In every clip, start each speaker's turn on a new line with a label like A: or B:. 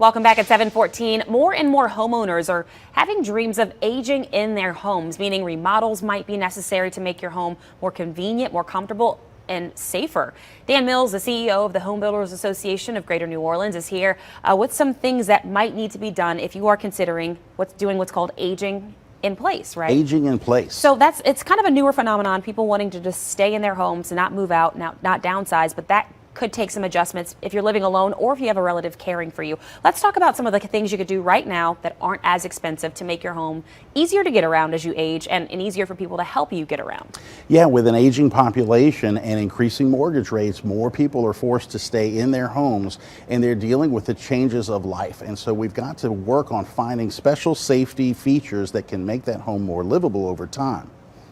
A: Welcome back at 7:14. More and more homeowners are having dreams of aging in their homes, meaning remodels might be necessary to make your home more convenient, more comfortable, and safer. Dan Mills, the CEO of the Home Builders Association of Greater New Orleans, is here with some things that might need to be done if you are considering what's called aging in place, right?
B: Aging in place.
A: So it's kind of a newer phenomenon, people wanting to just stay in their homes and not move out, not downsize, but that could take some adjustments if you're living alone or if you have a relative caring for you. Let's talk about some of the things you could do right now that aren't as expensive to make your home easier to get around as you age and easier for people to help you get around.
B: Yeah, with an aging population and increasing mortgage rates, more people are forced to stay in their homes and they're dealing with the changes of life. And so we've got to work on finding special safety features that can make that home more livable over time.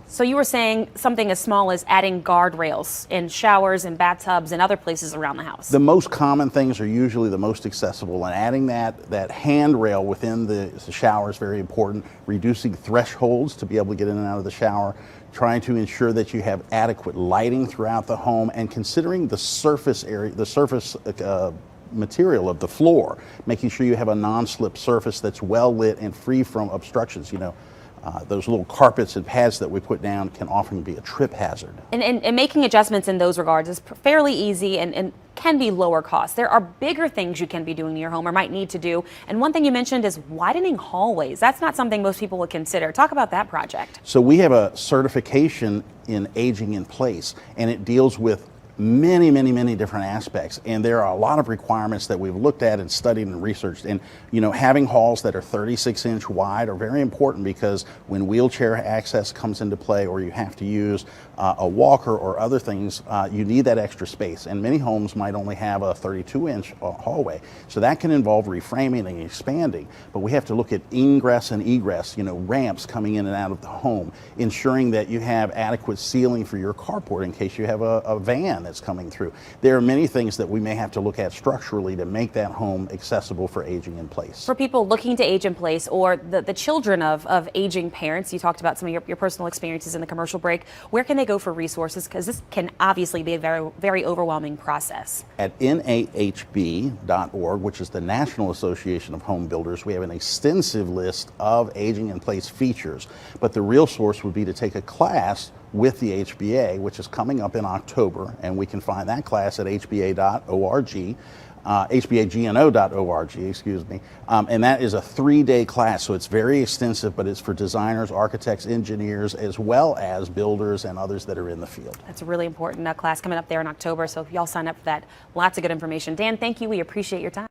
A: So you were saying something as small as adding guardrails in showers and bathtubs and other places around the house.
B: The most common things are usually the most accessible, and adding that handrail within the shower is very important. Reducing thresholds to be able to get in and out of the shower, trying to ensure that you have adequate lighting throughout the home, and considering the surface area, material of the floor, making sure you have a non-slip surface that's well lit and free from obstructions. Those little carpets and pads that we put down can often be a trip hazard.
A: And making adjustments in those regards is fairly easy and can be lower cost. There are bigger things you can be doing in your home or might need to do. And one thing you mentioned is widening hallways. That's not something most people would consider. Talk about that project.
B: So we have a certification in aging in place, and it deals with many different aspects, and there are a lot of requirements that we've looked at and studied and researched. And having halls that are 36-inch wide are very important, because when wheelchair access comes into play or you have to use a walker or other things, you need that extra space, and many homes might only have a 32-inch hallway, so that can involve reframing and expanding. But we have to look at ingress and egress, ramps coming in and out of the home, ensuring that you have adequate ceiling for your carport in case you have a van that's coming through. There are many things that we may have to look at structurally to make that home accessible for aging in place.
A: For people looking to age in place, or the children of aging parents, you talked about some of your personal experiences in the commercial break. Where can they go for resources? Because this can obviously be a very overwhelming process.
B: At NAHB.org, which is the National Association of Home Builders, we have an extensive list of aging in place features. But the real source would be to take a class with the HBA, which is coming up in October, and we can find that class at hba.org. hbagno.org, excuse me, and that is a 3-day class, so it's very extensive, but it's for designers, architects, engineers, as well as builders and others that are in the field.
A: That's a really important class coming up there in October, so if y'all sign up for that, lots of good information. Dan, thank you. We appreciate your time.